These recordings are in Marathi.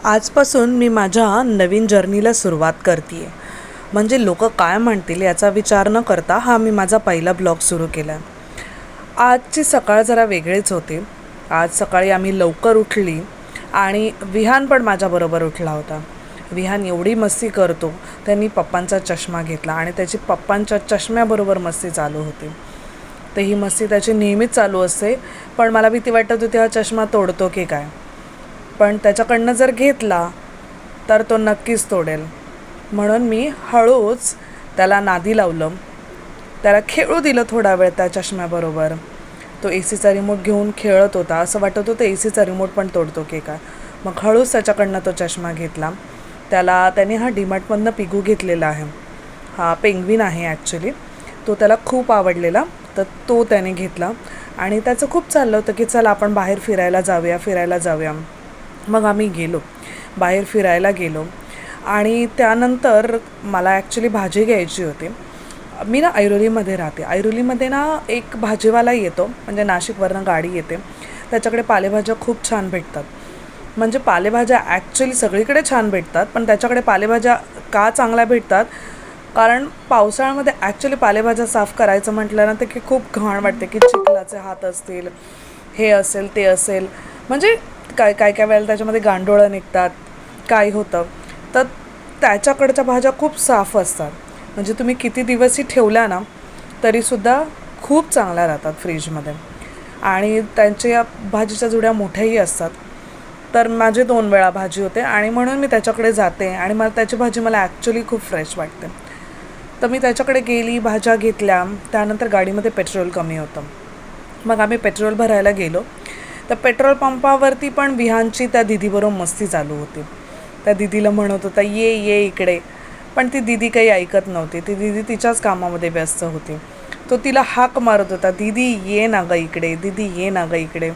आजपासून मी माझ्या नवीन जर्नीला सुरुवात करते आहे. म्हणजे लोक काय म्हणतील याचा विचार न करता हा मी माझा पहिला ब्लॉग सुरू केला. आजची सकाळ जरा वेगळीच होती. आज सकाळी आम्ही लवकर उठली आणि विहान पण माझ्याबरोबर उठला होता. विहान एवढी मस्ती करतो. त्यांनी पप्पांचा चष्मा घेतला आणि त्याची पप्पांच्या चष्म्याबरोबर मस्ती चालू होती. तर ही मस्ती त्याची नेहमीच चालू असते. पण मला भीती वाटत होती हा चष्मा तोडतो की काय. पण त्याच्याकडनं जर घेतला तर तो नक्कीच तोडेल. म्हणून मी हळूच त्याला नादी लावलं. त्याला खेळू दिलं थोडा वेळ त्या चष्म्याबरोबर. तो एसीचा रिमोट घेऊन खेळत होता. असं वाटत होतं एसीचा रिमोट पण तोडतो की काय. मग हळूच त्याच्याकडनं तो चष्मा घेतला. त्याने हा डीमार्टमधनं पिगू घेतलेला आहे. हा पेंग्विन आहे ॲक्च्युली. तो त्याला खूप आवडलेला. तर तो त्याने घेतला आणि त्याचं खूप चाललं होतं की चला आपण बाहेर फिरायला जाऊया. मग आम्ही बाहेर फिरायला गेलो आणि त्यानंतर मला ॲक्च्युली भाजी घ्यायची होती. मी ना ऐरोलीमध्ये राहते. ऐरोलीमध्ये ना एक भाजीवाला येतो, म्हणजे नाशिकवरनं गाडी येते. त्याच्याकडे पालेभाज्या खूप छान भेटतात. म्हणजे पालेभाज्या ॲक्च्युली सगळीकडे छान भेटतात, पण त्याच्याकडे पालेभाज्या का चांगल्या भेटतात, कारण पावसाळ्यामध्ये ॲक्च्युली पालेभाज्या साफ करायचं म्हटलं ना तर की खूप घाण वाटते की चिखलाचे हात असतील, हे असेल ते असेल. म्हणजे काय वेळेला त्याच्यामध्ये गांडोळं निघतात, काय होतं. तर त्याच्याकडच्या भाज्या खूप साफ असतात. म्हणजे तुम्ही किती दिवसही ठेवल्या ना तरीसुद्धा खूप चांगल्या राहतात फ्रीजमध्ये. आणि त्यांच्या भाजीच्या जुड्या मोठ्याही असतात. तर माझे 2 वेळा भाजी होते आणि म्हणून मी त्याच्याकडे जाते आणि मला त्याची भाजी मला ॲक्च्युली खूप फ्रेश वाटते. तर मी त्याच्याकडे गेली, भाज्या घेतल्या. त्यानंतर गाडीमध्ये पेट्रोल कमी होतं. मग आम्ही पेट्रोल भरायला गेलो. तर पेट्रोल पंपावरती पण विहानची त्या दिदीबरोबर मस्ती चालू होती. त्या दिदीला म्हणत होता ये इकडे. पण ती दिदी काही ऐकत नव्हती. ती दिदी तिच्याच कामामध्ये व्यस्त होती. तो तिला हाक मारत होता, दीदी ये ना गं इकडे, दीदी ये ना गं इकडे.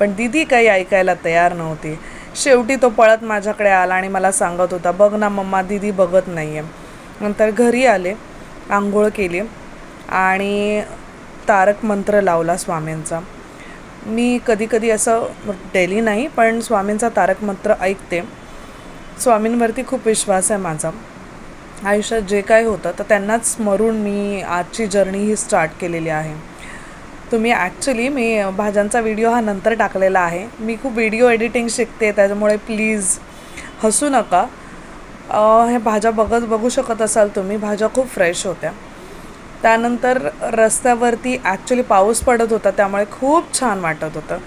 पण दीदी काही ऐकायला तयार नव्हती. शेवटी तो पळत माझ्याकडे आला आणि मला सांगत होता, बघ ना मम्मा, दीदी बघत नाही आहे. नंतर घरी आले, आंघोळ केली आणि तारक मंत्र लावला स्वामींचा. मी कधी असं डेली नाही, पण स्वामींचा तारक मंत्र ऐकते. स्वामींवरती खूप विश्वास आहे माझा. आयुष्यात जे काय होतं तर त्यांनाच स्मरून मी आजची जर्नी ही स्टार्ट केलेली आहे. मी भाज्यांचा व्हिडिओ हा नंतर टाकलेला आहे. मी खूप व्हिडिओ एडिटिंग शिकते, त्याच्यामुळे प्लीज हसू नका. हे भाज्या बघू शकत असाल तुम्ही, भाज्या खूप फ्रेश होत्या. त्यानंतर रस्त्यावरती ॲक्च्युली पाऊस पडत होता, त्यामुळे खूप छान वाटत होतं.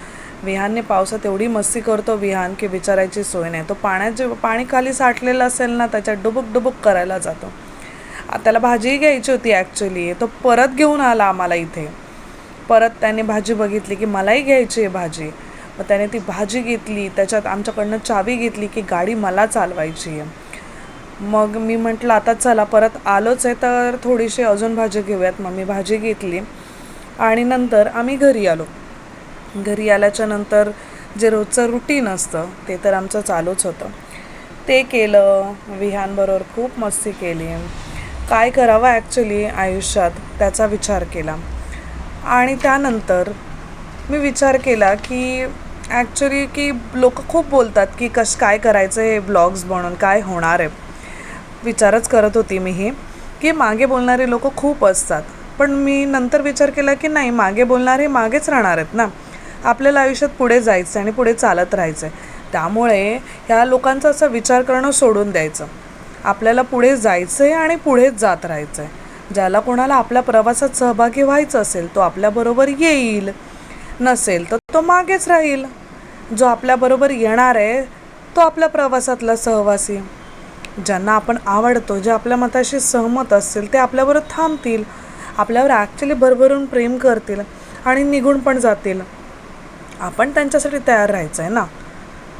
विहानने पावसात एवढी मस्ती करतो विहान की विचारायची सोय नाही. तो पाणी खाली साठलेलं असेल ना त्याच्यात डुबुक करायला जातो. त्याला भाजीही घ्यायची होती ॲक्च्युली. तो परत घेऊन आला आम्हाला इथे. परत त्याने भाजी बघितली की मलाही घ्यायची आहे भाजी. मग त्याने ती भाजी घेतली, त्याच्यात आमच्याकडनं चावी घेतली की गाडी मला चालवायची आहे. मग मी म्हटलं आता चला परत आलोच आहे तर थोडीशी अजून भाजी घेऊयात. मग मी भाजी घेतली आणि नंतर आम्ही घरी आलो. घरी आल्याच्या नंतर जे रोजचं रुटीन असतं ते तर आमचं चालूच होतं. ते केलं. विहानबरोबर खूप मस्ती केली. काय करावं ॲक्च्युली आयुष्यात त्याचा विचार केला. आणि त्यानंतर मी विचार केला की ॲक्च्युली की लोक खूप बोलतात की काय करायचं हे ब्लॉग्स बनवून, काय होणार आहे. विचारच करत होती मी हे की मागे बोलणारे लोक खूप असतात. पण मी नंतर विचार केला की नाही, मागे बोलणारे मागेच राहणार आहेत ना. आपल्याला आयुष्यात पुढे जायचं आणि पुढे चालत राहायचं आहे. त्यामुळे ह्या लोकांचा असा विचार करणं सोडून द्यायचं. आपल्याला पुढे जायचं आहे आणि पुढेच जात राहायचं आहे. ज्याला कोणाला आपल्या प्रवासात सहभागी व्हायचं असेल तो आपल्याबरोबर येईल, नसेल तर तो मागेच राहील. जो आपल्याबरोबर येणार आहे तो आपल्या प्रवासातला सहवासी. ज्यांना आपण आवडतो, जे आपल्या मताशी सहमत असतील ते आपल्याबरोबर थांबतील, आपल्यावर ॲक्च्युली भरभरून प्रेम करतील आणि निघून पण जातील. आपण त्यांच्यासाठी तयार राहायचं आहे ना.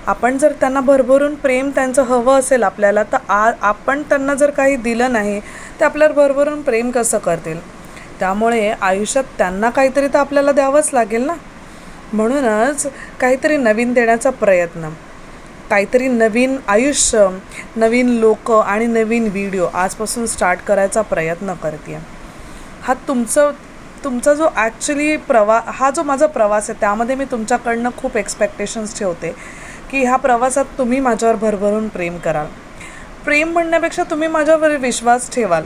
आपण जर त्यांना भरभरून प्रेम त्यांचं हवं असेल आपल्याला, तर आपण त्यांना जर काही दिलं नाही ते आपल्यावर भरभरून प्रेम कसं करतील. त्यामुळे आयुष्यात त्यांना काहीतरी तर आपल्याला द्यावंच लागेल ना. म्हणूनच काहीतरी नवीन देण्याचा प्रयत्न, काहीतरी नवीन आयुष्य, नवीन लोक आणि नवीन व्हिडिओ आजपासून स्टार्ट करायचा प्रयत्न करते. हा तुमचा जो ॲक्च्युली हा जो माझा प्रवास आहे त्यामध्ये मी तुमच्याकडनं खूप एक्सपेक्टेशन्स ठेवते की ह्या प्रवासात तुम्ही माझ्यावर भरभरून प्रेम कराल. प्रेम म्हणण्यापेक्षा तुम्ही माझ्यावर विश्वास ठेवाल.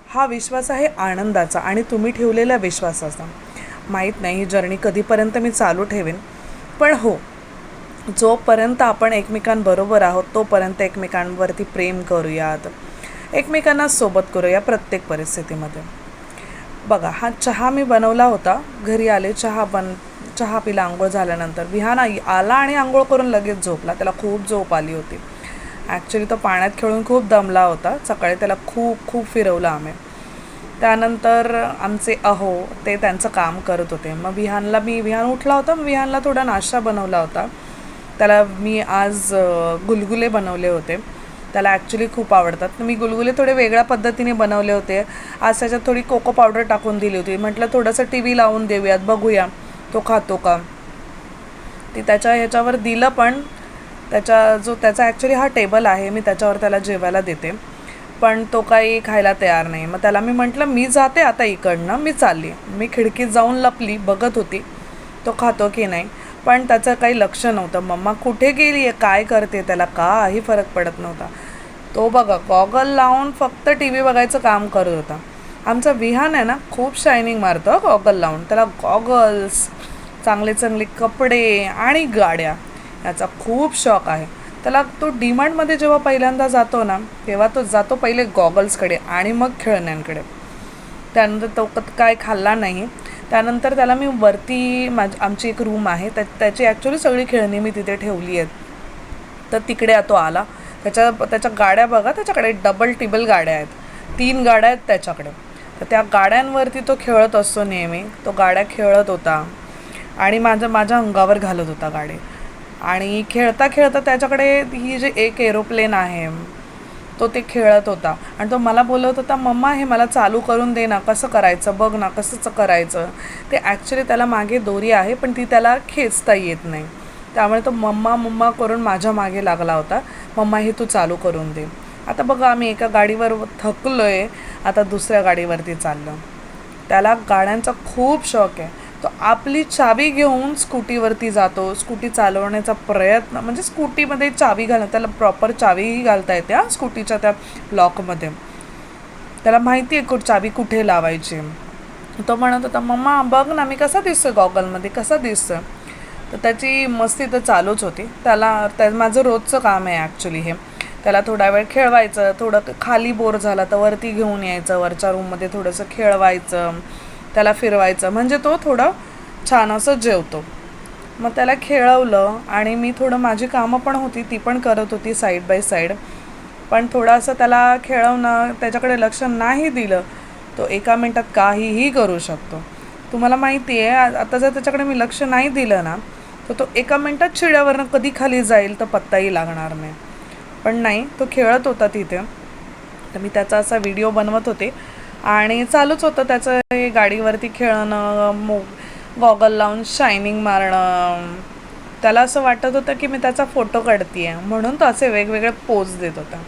हा विश्वास आहे आनंदाचा आणि तुम्ही ठेवलेल्या विश्वासाचा. माहीत नाही ही जर्नी कधीपर्यंत मी चालू ठेवेन, पण हो, जोपर्यंत आपण एकमेकांबरोबर आहोत तोपर्यंत एकमेकांवरती प्रेम करूयात, एकमेकांना सोबत करूया प्रत्येक परिस्थितीमध्ये. बघा, हा चहा मी बनवला होता. घरी आले, चहा पिला. आंघोळ झाल्यानंतर विहान आला आणि आंघोळ करून लगेच झोपला. त्याला खूप झोप आली होती. ॲक्च्युली तो पाण्यात खेळून खूप दमला होता. सकाळी त्याला खूप फिरवलं आम्ही. त्यानंतर आमचे अहो ते त्यांचं काम करत होते. मग विहान उठला होता. विहानला थोडा नाश्ता बनवला होता. त्याला मी आज गुलगुले बनवले होते. त्याला ॲक्च्युली खूप आवडतात. मी गुलगुले थोडे वेगळ्या पद्धतीने बनवले होते. आज त्याच्यात थोडी कोको पावडर टाकून दिली होती. म्हटलं थोडंसं टी व्ही लावून देऊयात, बघूया तो खातो का. ती त्याच्या ह्याच्यावर दिलं, पण त्याचा ॲक्च्युली हा टेबल आहे, मी त्याच्यावर त्याला जेवायला देते, पण तो काही खायला तयार नाही. मग त्याला मी म्हटलं मी जाते आता इकडनं, मी चालली. मी खिडकीत जाऊन लपली, बघत होती तो खातो की नाही, पण त्याचं काही लक्ष नव्हतं. मम्मा कुठे गेली आहे, काय करते, त्याला काही फरक पडत नव्हता. तो बघा गॉगल लावून फक्त टी व्ही बघायचं काम करत होता. आमचा विहान आहे ना, खूप शायनिंग मारतो गॉगल लावून. त्याला गॉगल्स, चांगले कपडे आणि गाड्या याचा खूप शौक आहे. त्याला तो डीमार्टमध्ये जेव्हा पहिल्यांदा जातो ना, तेव्हा तो जातो पहिले गॉगल्सकडे आणि मग खेळण्यांकडे. त्यानंतर तो काय खाल्ला नाही. त्यानंतर त्याला मी वरती आमची एक रूम आहे, त्याची ॲक्च्युली सगळी खेळणी मी तिथे ठेवली आहेत. तर तिकडे तो आला. त्याच्या गाड्या बघा, त्याच्याकडे डबल टिबल गाड्या आहेत, 3 गाड्या आहेत त्याच्याकडे. तर त्या गाड्यांवरती तो खेळत असतो नेहमी. तो गाड्या खेळत होता आणि माझ्या अंगावर घालत होता गाडी. आणि खेळता त्याच्याकडे ही जे एक एरोप्लेन आहे तो ते खेळत होता आणि तो मला बोलत होता, मम्मा हे मला चालू करून दे ना, कसं करायचं बघ ना, कसंच करायचं ते. ॲक्च्युली त्याला मागे दोरी आहे, पण ती त्याला खेचता येत नाही. त्यामुळे तो मम्मा करून माझ्या मागे लागला होता, मम्मा हे तू चालू करून दे. आता बघा, आम्ही एका गाडीवर थकलो आहे, आता दुसऱ्या गाडीवरती चाललो. त्याला गाड्यांचा खूप शौक आहे. तो आपली चावी घेऊन स्कूटीवरती जातो. स्कूटी चालवण्याचा प्रयत्न, म्हणजे स्कूटीमध्ये चावी त्याला प्रॉपर चावीही घालता येते स्कूटीच्या त्या लॉकमध्ये. त्याला माहिती आहे चावी कुठे लावायची. तो म्हणत होता, मम्मा बघ ना मी कसा दिसतोय गॉगलमध्ये, कसा दिसतोय. तर त्याची मस्ती तर चालूच होती. माझं रोजचं काम आहे ॲक्च्युली हे. त्याला थोडा वेळ खेळवायचं, थोडं खाली बोर झाला तर वरती घेऊन यायचं, वरच्या रूममध्ये थोडंसं खेळवायचं, त्याला फिरवायचं, म्हणजे तो थोडं छान असं जेवतो. मग त्याला खेळवलं आणि मी थोडं माझी कामं पण होती ती पण करत होती साईड बाय साईड. पण थोडंसं त्याला खेळवणं, त्याच्याकडे लक्ष नाही दिलं, तो 1 मिनटात काहीही करू शकतो. तुम्हाला माहिती आहे, आता जर त्याच्याकडे मी लक्ष नाही दिलं ना, तर तो 1 मिनटात शिड्यावरनं कधी खाली जाईल तर पत्ताही लागणार नाही. पण नाही, तो खेळत होता तिथे. तर मी त्याचा असा व्हिडिओ बनवत होते आणि चालूच होतं त्याचं हे गाडीवरती खेळणं, गॉगल लावून शायनिंग मारणं. त्याला असं वाटत होतं की मी त्याचा फोटो काढते आहे, म्हणून तो असे वेगवेगळे पोज देत होता.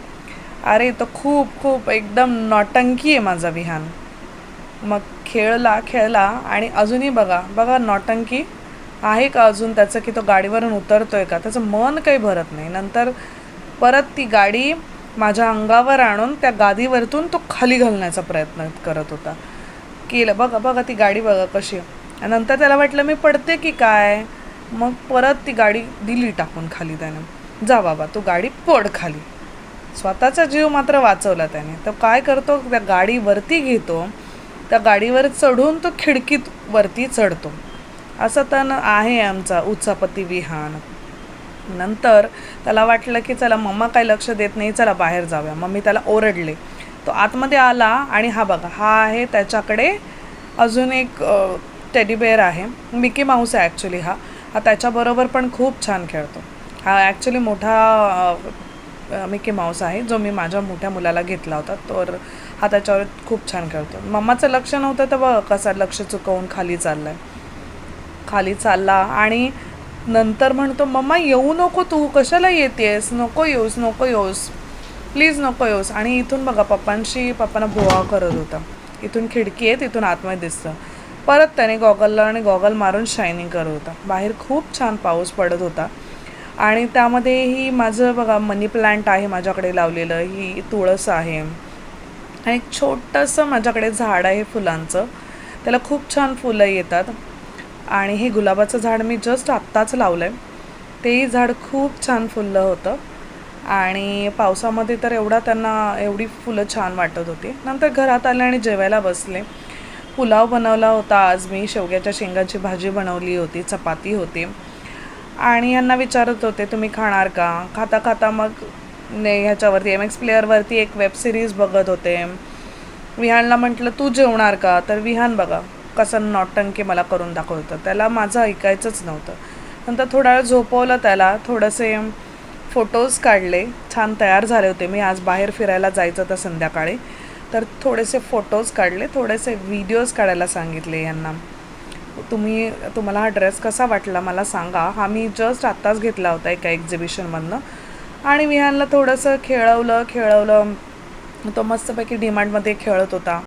अरे तो खूप एकदम नौटंकी आहे माझा विहान. मग खेळला आणि अजूनही बघा नौटंकी आहे का अजून त्याचं, की तो गाडीवरून उतरतोय का, त्याचं मन काही भरत नाही. नंतर परत ती गाडी माझ्या अंगावर आणून त्या गादीवरतून तो खाली घालण्याचा प्रयत्न करत होता. केलं बघा ती गाडी बघा कशी. नंतर त्याला वाटलं मी पडते की काय, मग परत ती गाडी दिली टाकून खाली त्याने. जा बाबा तू गाडी पड खाली. स्वतःचा जीव मात्र वाचवला त्याने. तर काय करतो, त्या गाडीवरती घेतो, त्या गाडीवर चढून तो खिडकीत वरती चढतो. असं तर आहे आमचा उचापती विहान. नंतर त्याला वाटलं की चला मम्मा काय लक्ष देत नाही, चला बाहेर जाऊया. मग मी त्याला ओरडले. तो आतमध्ये आला आणि हा बघा, हा आहे त्याच्याकडे अजून एक टेडी बेअर आहे, मिकी माऊस आहे ॲक्च्युली. हा त्याच्याबरोबर पण खूप छान खेळतो. हा ॲक्च्युली मोठा मिकी माऊस आहे जो मी माझ्या मोठ्या मुलाला घेतला होता. तर हा त्याच्यावर खूप छान खेळतो. मम्माचं लक्ष नव्हतं तर बघा कसा लक्ष चुकवून खाली चालला आणि नंतर म्हणतो, मम्मा येऊ नको, तू कशाला येतेस, नको येऊस प्लीज नको येऊस. आणि इथून बघा पप्पांना भोवा करत होता. इथून खिडकी आहे, तिथून आतमध्ये दिसतं. परत त्याने गॉगल मारून शायनिंग करत होता. बाहेर खूप छान पाऊस पडत होता आणि त्यामध्येही माझं बघा मनी प्लांट आहे माझ्याकडे लावलेलं, ही तुळस आहे आणि एक छोटंसं माझ्याकडे झाड आहे फुलांचं, त्याला खूप छान फुलं येतात. आणि हे गुलाबाचं झाड मी जस्ट आत्ताच लावलं आहे, तेही झाड खूप छान फुललं होतं आणि पावसामध्ये तर एवढी फुलं छान वाटत होती. नंतर घरात आले आणि जेवायला बसले. पुलाव बनवला होता आज मी, शेवग्याच्या शेंगाची भाजी बनवली होती, चपाती होती आणि यांना विचारत होते तुम्ही खाणार का. खाता खाता मग ह्याच्यावरती MX प्लेअरवरती एक वेब सिरीज बघत होते. विहानला म्हटलं तू जेवणार का, तर विहान बघा कसं नौटंकी मला करून दाखवतं, त्याला माझं ऐकायचंच नव्हतं. नंतर थोडा वेळ झोपवलं त्याला, थोडेसे फोटोज काढले, छान तयार झाले होते मी, आज बाहेर फिरायला जायचं तर संध्याकाळी, तर थोडेसे फोटोज काढले, थोडेसे व्हिडिओज काढायला सांगितले यांना. तुम्हाला हा ड्रेस कसा वाटला मला सांगा, हा मी जस्ट आत्ताच घेतला होता एका एक्झिबिशनमधनं. आणि विहानला थोडंसं खेळवलं, तो मस्तपैकी डिमांडमध्ये खेळत होता.